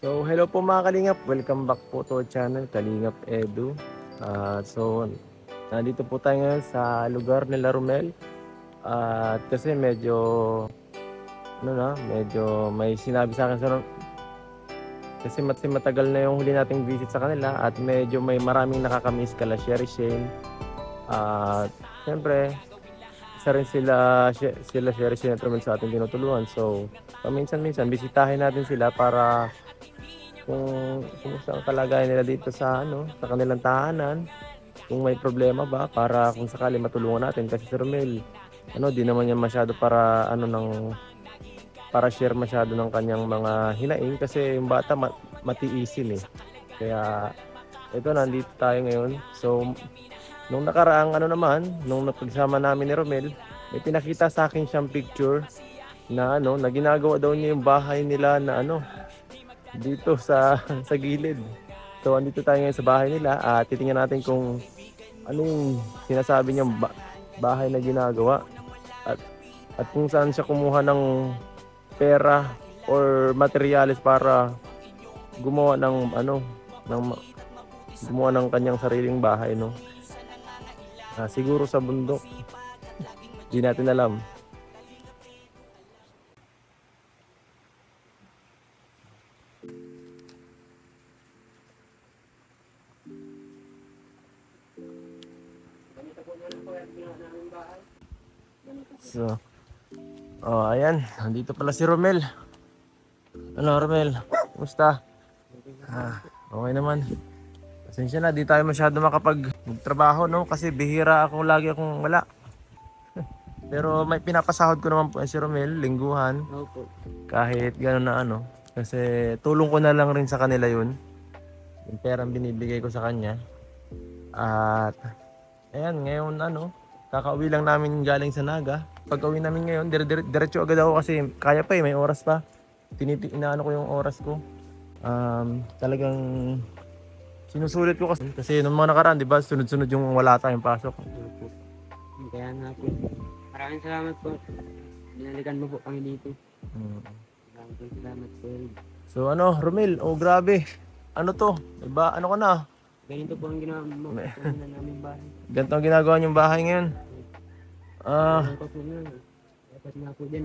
So, hello po mga Kalingap. Welcome back po to our channel, Kalingap Edu. So, nandito po tayo ngayon sa lugar nila Romel. At kasi medyo, medyo may sinabi sa akin kasi matagal na yung huli nating visit sa kanila at medyo may maraming nakakamiss kala Sherry Shane. At siyempre, isa rin sila Sherry Shane at Romel sa ating tinutulungan. So, paminsan-minsan, bisitahin natin sila para kung kumusta ang kalagayan nila dito sa sa kanilang tahanan, kung may problema ba para kung sakali matulungan natin kasi si Romel di naman niya masyado para share masyado ng kanyang mga hinaing kasi yung bata matiisin kaya ito nandito tayo ngayon. So nung nakaraang nung napagsama namin ni Romel, may pinakita sa akin siyang picture na na ginagawa daw niya yung bahay nila na dito sa gilid. So andito tayo ngayon sa bahay nila at titingnan natin kung ano yung sinasabi niyang bahay na ginagawa at kung saan siya kumuha ng pera or materyales para gumawa gumawa ng kanyang sariling bahay siguro sa bundok. Hindi natin alam. So, ayan, nandito pala si Romel. Ano, Romel? Kumusta? Okay naman. Pasensya na, di tayo masyado magtrabaho, kasi bihira lagi akong wala. Pero may pinapasahod ko naman po si Romel, lingguhan. Opo. Kahit gano'n na kasi tulong ko na lang rin sa kanila yun. Yung perang binibigay ko sa kanya. At, ayan, ngayon kakauwi lang namin galing sa Naga. Pag uwi namin ngayon, diretso agad ako kasi kaya pa may oras pa. Inaano ko yung oras ko. Talagang sinusulit ko kasi nung mga nakaraan, di ba, sunod-sunod yung wala tayong pasok. Opo. Kaya nga po. Maraming salamat po. Binalikan mo po kami dito. Salamat po. So Romel, grabe. Ano to? Diba, ano ka na? Ganito po ang ginawa mo. Ganito namin bahay. Ganito ang ginagawa niyong bahay ngayon. Ganito po nga. Dapat nga po dyan.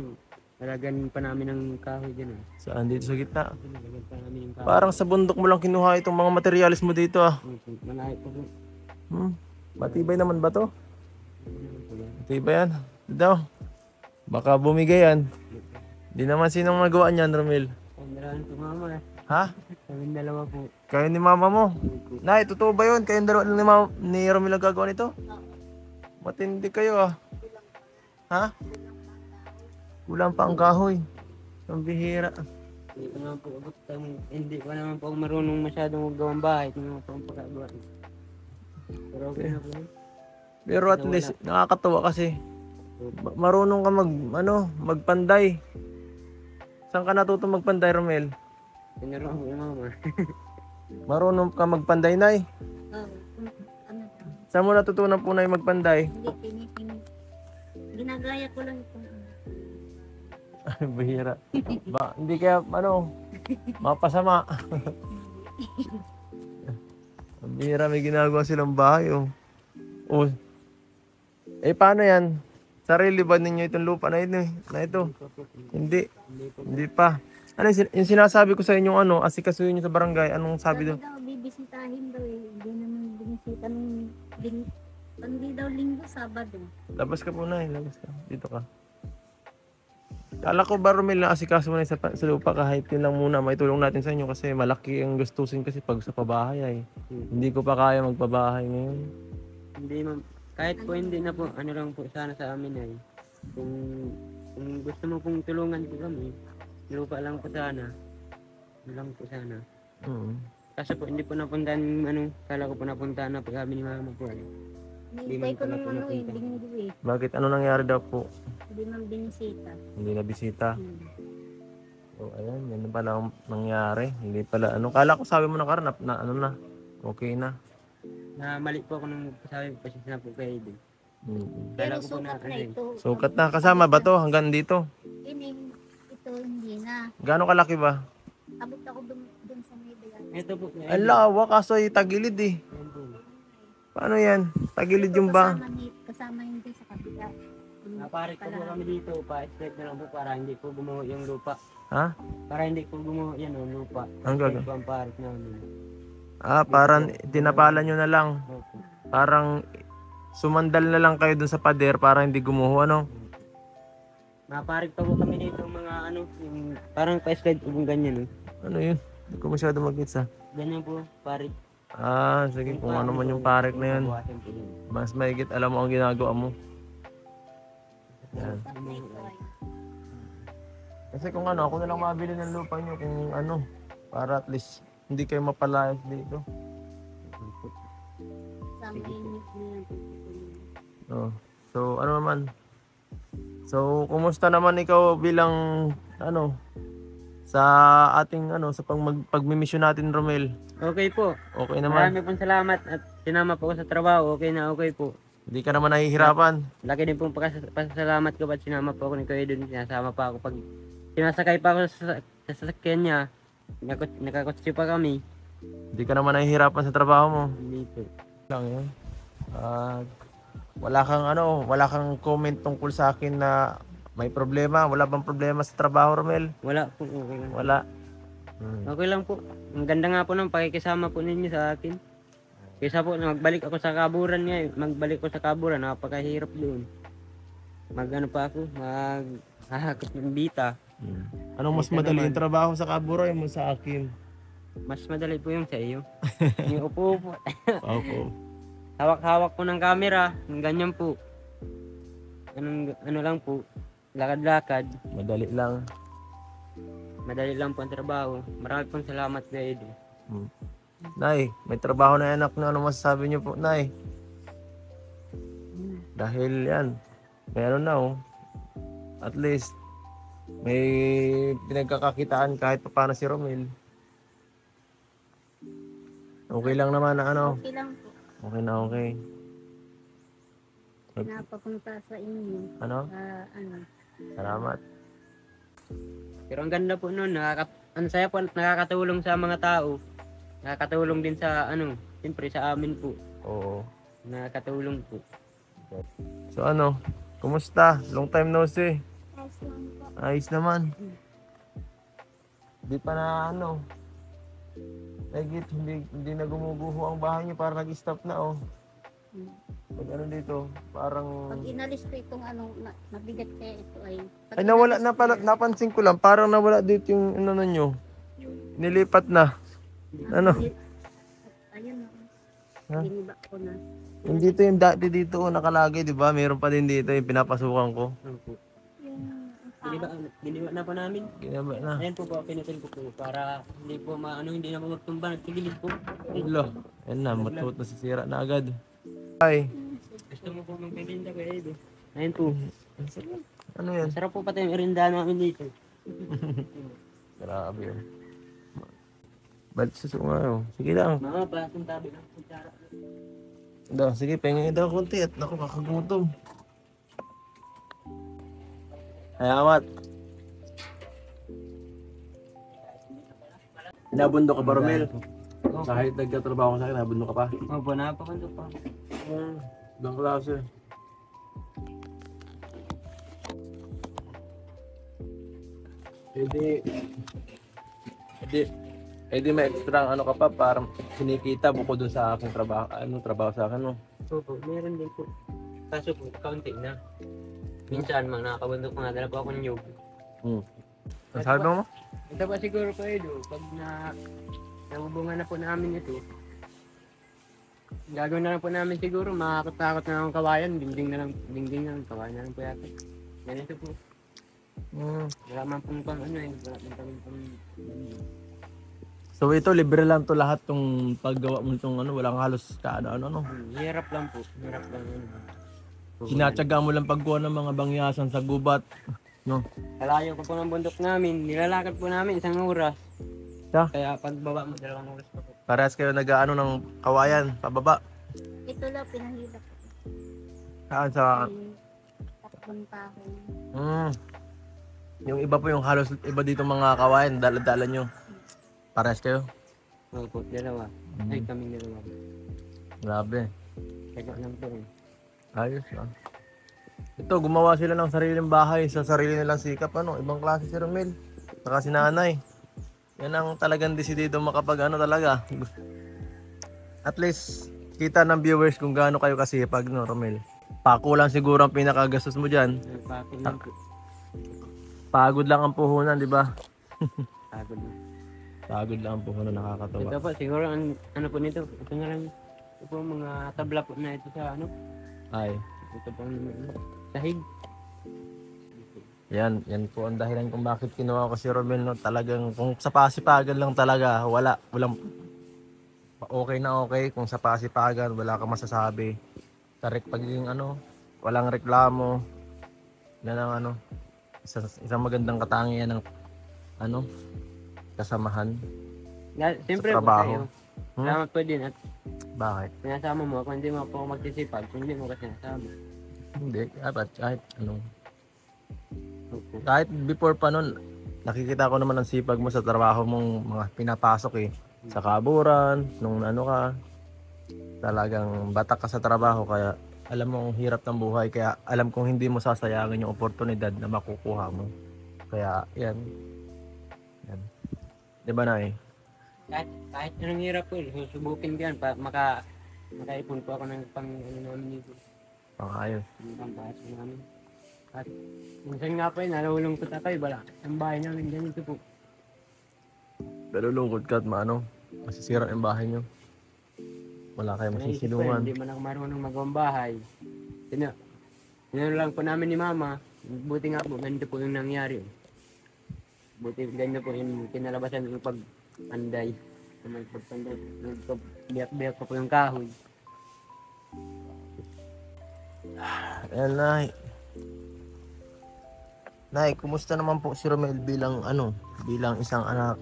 Talagan pa namin ng kahoy dyan. Saan? Dito sa gitna. Talagan pa namin ng kahoy. Parang sa bundok mo lang kinuha itong mga materialis mo dito Malaki po po. Matibay naman ba to? Matibay yan. Daw. Baka bumigay yan. Di naman sinong nagawa niyan, Romel? Kami dalawa po mama. Ha? Kami dalawa po. Kayo ni mama mo? Nay, totoo ba yun? Kayong dalawa ni Romel ang gagawa nito? Matindi kayo Ha? Kulang pa ang kahoy. Ang bihira. Hindi pa naman po marunong masyadong maggawang bahay. Hindi naman po ang pagkagawa. Pero okay na po. Pero at least nakakatawa kasi marunong ka magpanday. Saan ka natutong magpanday, Romel? Tinuruan ko yung mama. Marunong ka magpanday, Nay? Saan mo natutunan po na magpanday? Ginagaya ko lang ito. Ay, bihira. Hindi kaya, mapasama. Ang bihira, may ginagawa silang bahay, paano yan? Sarili ba ninyo itong lupa na ito? Hindi pa. Ano yung sinasabi ko sa inyo, asikasuhin nyo sa barangay, anong sabi doon? Daw, bibisitahin daw Hindi naman binisita hindi daw linggo, Sabado. Labas ka po na labas ka. Dito ka. Kala ko ba, Romel, na asikaso mo na sa lupa kahit yun lang muna, may tulong natin sa inyo kasi malaki ang gastusin kasi pag sa pabahay Hindi ko pa kaya magpabahay ngayon. Hindi ma'am. Kahit po hindi na po, lang po sana sa amin Kung gusto mo pong tulungan po kami, lupa lang po sana. Lang po sana. Kasi po hindi po napuntahan kala ko po napuntahan na pag kami ni mama po Hinihintay ko nung linggo Bakit? Ano nangyari daw po? Hindi man binisita. Hindi na bisita. So, ayan, yan pala ang nangyari. Hindi pala, kala ko sabi mo nakaraan na okay na. Na mali po ako nung sabi po kasi na po kayo din. Pero sukat na ito. Sukat na. Kasama ba to hanggang dito? Ito hindi na. Gaano kalaki ba? abot ako dun sa may dayan. Ito po. Ang lawa kaso ay tagilid eh. Ayan po. Paano yan? Tagilid yung ba? Kasama yung din sa kabila. Naparit po kami dito, pa-step na lang po para hindi po gumuho yung lupa. Ha? Para hindi po gumuho yan o lupa. Ang gagawin? Ito po ang parit namin. Ah, parang tinapalan nyo na lang. Opo. Parang sumandal na lang kayo dun sa pader para hindi gumuho, ano? Naparit pa po kami dito mga ano, yung parang pa-slide po ganyan. Ano yun? Hindi ko masyado mag-gets ah. Ganyan po, parit. Ah, sige, kung ano man yung parik na yun. Bawasan po yun. Mas maigit, alam mo ang ginagawa mo. Yan. Kasi kung ano, ako na lang mabili ng lupa nyo kung ano, para at least hindi kayo mapalayas dito. Sa may unit na yan. Oh. So, ano naman? So, kumusta naman ikaw bilang ano sa ating ano sa pagmimisyon natin, Romel? Okay po. Okay naman. Marami pong salamat at sinama po ako sa trabaho. Okay na okay po. Hindi ka naman nahihirapan. Laki din pong pasasalamat ko at sinama po ako ni Kuya Edwin. Sinasama pa ako pag sinasakay pa ako sa sasakyan niya. Nakakotse pa kami. Hindi ka naman nahihirapan sa trabaho mo. Hindi po. Lang yun. Wala kang comment tungkol sa akin na may problema. Wala bang problema sa trabaho, Romel? Wala po. Okay lang. Wala. Okay lang po. Ang ganda nga po ng pakikisama po ninyo sa akin. Kaysa po magbalik ako sa kaburan ngayon. Magbalik ko sa kaburan. Napakahirap doon. Mag-ano pa ako. Maghahakot ng bita. Anong mas Ito madali naman. yung trabaho sa kaburay mo sa akin? Mas madali po yung sa iyo. Yung upo-upo. Opo. Hawak-hawak po ng camera. Ganyan po. Ano lang po. Lakad-lakad. Madali lang. Madali lang po ang trabaho. Marami pong salamat na Edo. Nay, may trabaho na anak na. Ano masasabi niyo po, Nay? Dahil yan, meron na oh. At least, may pinagkakakitaan kahit pa paano si Romel. Okay lang naman na ano. Okay lang po. Okay na okay. Napapunta sa inyo. Ano? Ano. Salamat. Pero ang ganda po nun. Ang saya po, nakakatulong sa mga tao. Nakakatulong din sa siyempre sa amin po. Oo. Nakakatulong po. So ano, kumusta? Long time no see. Ayos lang po. Ayos naman. Di pa na ano. Hindi na gumuguho ang bahay niyo para nag-stop na oh. Pag ano dito, parang Pag inalis ko itong mabigat kaya ito ay... ay nawala na pala, napansin ko lang, parang nawala dito yung ano nyo. Nilipat na. Ano? Ayun na. Ha? Giniba ko na. Yung dito yung dati dito oh, nakalagay, di ba? Meron pa din dito yung pinapasukan ko. Ano po? Yung Giniba na po namin. Ginaba na. Ayan po po, pinutin ko po para hindi po hindi na po magtumba. Nagtigilid po. Ulo. Ayan na, matuot na sisira na agad. Ay, Gusto mo po magpipinda ko Edo. Ayan po. ano yan? Masarap po pati yung irinda namin dito. Grabe yun. Balik sa sungayo. Sige lang. Mga platong tabi ng kutsara. Daw, sige, pengin daw konti at naku, kakagutom. Ay, amat. Nabundo ka ba, Romel? Kahit nagtatrabaho ka sa akin, nabundo ka pa. Opo, napakando pa. Ibang klase. Edi may extra ano ka pa para kinikita bukod dun sa aking trabaho. Ano trabaho sa akin, no? Opo, meron din po. Kaso po, kaunti na. Minsan, nakakabundok mga dala po ako ng yog. Ang sabi mo? Ito pa siguro po Edo, pag nabubungan na po namin ito, gagawin na lang po namin siguro, makakatakot na lang kawayan, dingding na lang, kawayan na lang po yata. Ganito po. Wala man pong wala man pang So ito, libre lang to lahat tong paggawa mo itong ano, walang halos ano. hirap lang po, hirap lang yun. Sinatsaga mo lang pagkuha ng mga bangyasan sa gubat. No? Kalayo ko po ng bundok namin, nilalakad po namin 1 oras. Yeah. Kaya pagbaba mo 2 oras pa po. Parehas kayo nag-ano ng kawayan, pababa. ito lang pinahilap ko. Saan sa... Takbon pa ako. Yung iba po yung halos, iba dito mga kawayan, dala-dala nyo. Pares kayo? Opo, dalawa. Ay, kaming dalawa. Grabe. Kaya lang po eh. Ayos ah. Ito, gumawa sila ng sariling bahay sa sarili nilang sikap. Ano, ibang klase si Romel. Saka si nanay. Yan ang talagang desidido makapag ano talaga. At least, kita ng viewers kung gaano kayo kasipag, no, Romel. Pako lang siguro ang pinakagastos mo dyan. Pagod lang po. Pagod lang ang puhunan, di ba? Pagod lang. Pagod lang ang puhunan, nakakatawa. Ito po, siguro ang ano po nito. Ito na lang. Ito po mga tabla po na ito sa ano. Ay, Ito po ang ano, sahig. yan po ang dahilan kung bakit kinuha ko si Romel, no. Talagang, kung sa pasipagan lang talaga, walang, okay na okay. Kung sa pasipagan, wala kang masasabi. Sa pagiging ano, walang reklamo. Yan ang ano, isang magandang katangian ng ano, kasamahan Siyempre sa po trabaho. kayo. Salamat po din at Bakit? sinasama mo ako. Hindi mo po ako magsisipag. Kung hindi mo kasi sinasama. Hindi, dapat kahit ano. Opo. Kahit before pa nun, nakikita ko naman ang sipag mo sa trabaho mong mga pinapasok eh. Sa kaburan, nung ano ka, talagang batak ka sa trabaho kaya alam mo ang hirap ng buhay kaya alam kong hindi mo sasayangin yung oportunidad na makukuha mo. Kaya yan. Yan. 'Di ba na eh? Kahit anong hirap po, susubukin ko yan. Makaipon po ako ng pang ano namin dito. Pangayos. Yung pangpasok namin. At minsan nga po yun, nalulungkot ako eh. Wala. Ang bahay namin ganito po. Nalulungkot ka at maano, masisira ang bahay nyo. Wala kayong Naisip ko masisilungan. hindi man ako marunong magawang bahay. Tinanong lang po namin ni Mama. Buti nga po, ganito po yung nangyari. Buti ganito po yung kinalabasan ng pag-anday. Pagpanday. Biyak-biyak pa po yung kahoy. Ayan, Nay. Nay, kumusta naman po si Romel bilang ano, bilang isang anak?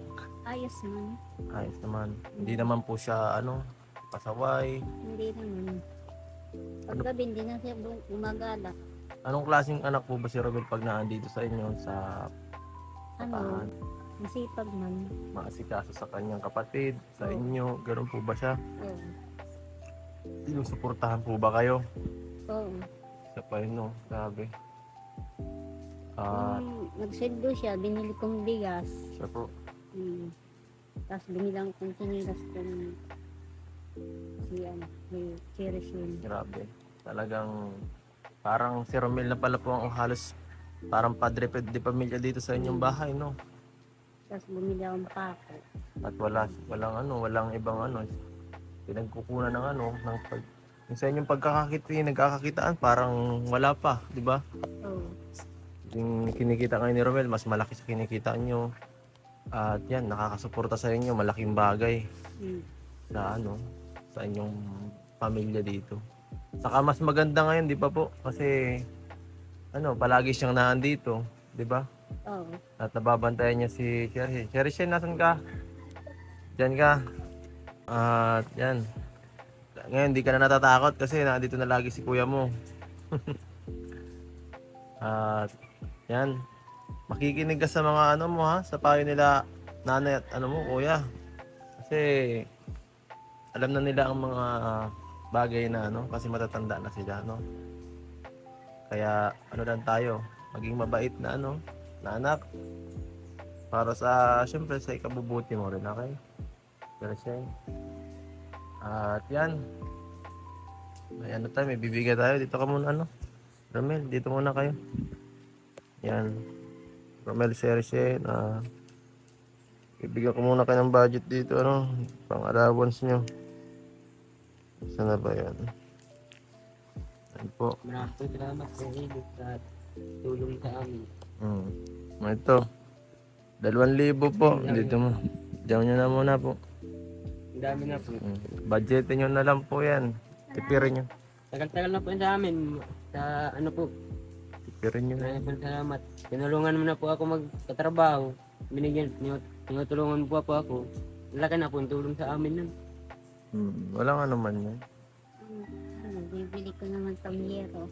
Ayos man. Ayos naman. Hindi naman po siya ano, pasaway. Hindi naman. Paggabi, hindi na siya gumagala. Anong klaseng anak po ba si Romel pag naandito sa inyo sa Ano, masipag man. maasikaso sa kanyang kapatid, sa inyo, ganoon po ba siya? Oo. Sinusuportahan po ba kayo? Oo. Sa pa yun, no? Grabe. Ah, Nagsendo siya, binili kong bigas. siya po. Tapos binilang kong sinilas kong si Cherish yun. Grabe. Talagang parang si Romel na pala po ang halos parang padre de pamilya dito sa inyong bahay, no? Tapos bumili akong pako. At walang ibang ano, pinagkukunan ng ano, ng pag yung sa inyong nagkakakitaan parang wala pa, di ba? Oo. Yung kinikita kayo ni Romel, mas malaki sa kinikita nyo. At yan, nakakasuporta sa inyo, malaking bagay sa ano, sa inyong pamilya dito. Saka mas maganda ngayon, di ba po? Kasi ano, palagi siyang naandito, di ba? Oo. At nababantayan niya si Cherry. Cherry, nasan ka? Diyan ka. At yan. Ngayon, hindi ka na natatakot kasi nandito na lagi si kuya mo. At yan. Makikinig ka sa mga ano mo ha, sa payo nila nanay at ano mo kuya. Kasi alam na nila ang mga bagay na ano, kasi matatanda na sila, no? Kaya ano lang tayo, maging mabait na ano, na anak. Para sa, syempre sa ikabubuti mo rin, okay? Pero siya. At yan. May ano tayo, may bibigay tayo. Dito ka muna ano. Romel, dito muna kayo. Yan. Romel Serge na bibigyan ko muna kayo ng budget dito, ano, pang allowance nyo. Saan na ba yan? Yan po. Maraming po salamat sa inyo sa tulong sa amin. Ito. 2,000 po. Dito mo. Diyan nyo na muna po. Ang dami na po. Budgetin nyo na lang po yan. Tipirin nyo. Tagal-tagal na po yun sa amin. Sa ano po. Tipirin nyo na. Maraming po salamat. Tinulungan mo na po ako magkatrabaho. Tinutulungan mo po ako. Laki na po ang tulong sa amin nun. Walang ano man yan. Bibili ko naman pamyero.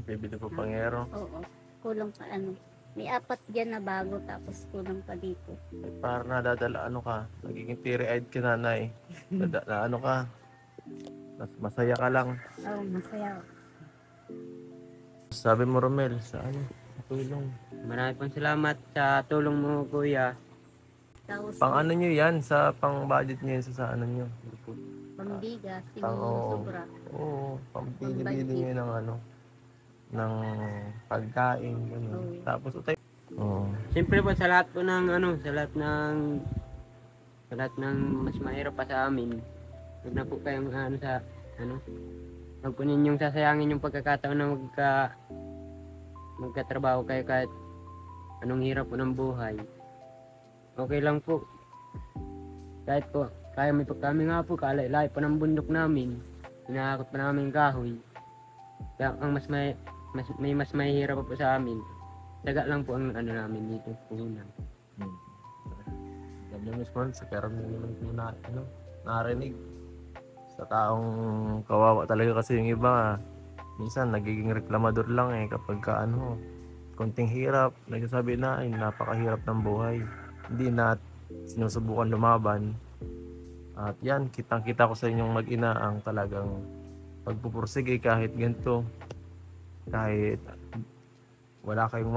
Bibili po pangero. Oo. Kulang pa ano. May 4 dyan na bago tapos kulang pa dito. Parang nadadala, ano ka, nagiging teary-eyed ka nanay. Na ano ka, masaya ka lang. Oh, masaya. Sabi mo Romel, sa ano, sa tulong. Marami pong salamat sa tulong mo, kuya. Tapos Pang ano nyo yan, sa pang budget nyo yan sa ano nyo. pambigas, Pang, yung oo. sobra. Oo, pang bili-bili nyo ng ano, ng pagkain, gano'n. Oo. Tapos utay. Oo. Siyempre po sa lahat po ng ano, sa lahat ng mas mahirap pa sa amin. Huwag na po kayong ano sa ano. Huwag po ninyong sasayangin yung pagkakataon na magkatrabaho kayo kahit anong hirap po ng buhay. Okay lang po. Kahit po, kami nga po, kalay-lay pa ng bundok namin. Hinahakot pa namin kahoy. Kaya ang mas mahirap pa po sa amin. Daga lang po ang ano namin dito, puhunan. Alam nyo mismo, sa pera nyo naman po na, ano, narinig. Sa taong kawawa talaga kasi yung iba, minsan nagiging reklamador lang eh kapag ka ano, konting hirap, nagsasabi na ay napakahirap ng buhay. Hindi na sinusubukan lumaban. At yan, kitang-kita ko sa inyong mag-ina ang talagang pagpupursige kahit ganito. Kahit wala kayong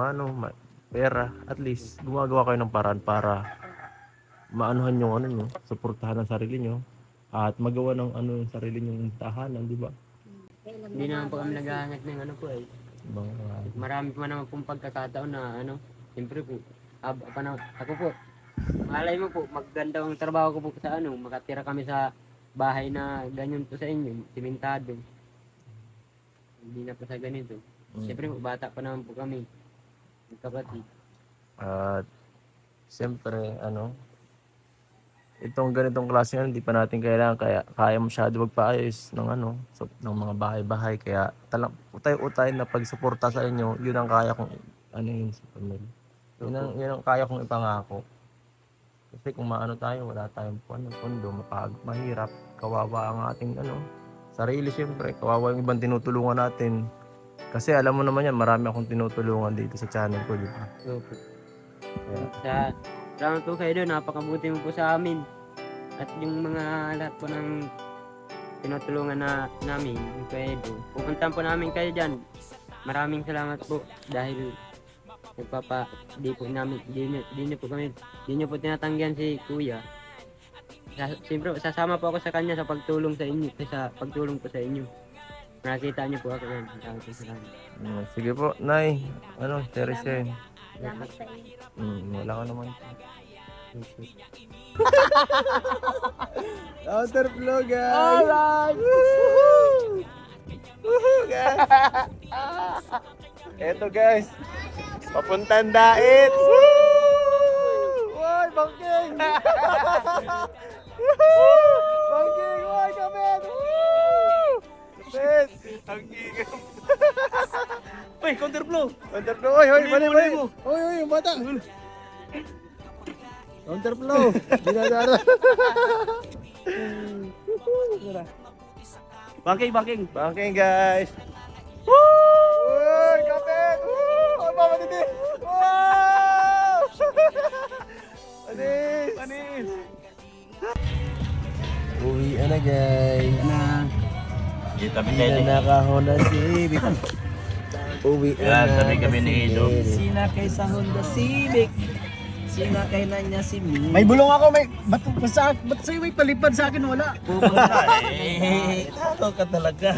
pera, at least gumagawa kayo ng paraan para maanuhan yung ano nyo, suportahan ang sarili nyo at magawa ng ano yung sarili nyong tahanan, di ba? Kailan Hindi naman po kami mababa naghahangat ng ano po eh. Marami pa naman pong pagkakataon na ano, siyempre po, ako po, malay mo po, maganda ang trabaho ko po sa ano, makatira kami sa bahay na ganyan po sa inyo, simentado. Hindi na po sa ganito. Siyempre po, bata pa naman po kami, kapatid. At siyempre, ano, itong ganitong klase yan, hindi pa natin kailangan, kaya masyado magpaayos ng ano, ng mga bahay-bahay. Kaya utay-utay na pagsuporta sa inyo, yun ang kaya kong, ano yun sa pamilya. Yun ang kaya kong ipangako. Kasi kung maano tayo, wala tayong pondo, mahirap, kawawa ang ating ano, sarili siyempre, kawawa yung ibang tinutulungan natin. Kasi alam mo naman yan, marami akong tinutulungan dito sa channel ko, di ba? Opo. Kaya, Salamat po kayo doon, napakabuti mo po sa amin. At yung mga lahat po ng tinutulungan namin, yung kayo doon. Pupuntahan po namin kayo dyan. Maraming salamat po dahil di niyo po tinatanggihan si kuya. Siyempre, sasama po ako sa kanya sa pagtulong sa inyo, sa pagtulong po sa inyo. Nakita niyo po ako yan. Salamat. sige po, Nay, ano, Teresa. Salamat sa iyo. Wala ka naman. Counterflow, guys! Alright! Woohoo! Woohoo, guys! Eto, guys. Papuntang Dait! Woo! Woy, bangking! Woohoo! Bangking! Woy, kapit! Woo! Kapit! Ang gigam! Uy, counterflow! Counterflow! Oy, oy, bali, bali! mo. Oy, oy, yung bata! Counterflow! Dinadara! Bangking, bangking! Bangking, guys! Woo! Uy, kapit! Woo! Ay, mama titi! Wow! Panis! Panis! Uwi na, guys! Kita Hindi na Honda Civic. Uwi Yan, na. tabi kami ni Ido. Sinakay sa Honda Civic. Sinakay na niya si Mi. May bulong ako, ba't sa'yo may palipad sa akin wala? Ikaw ka talaga.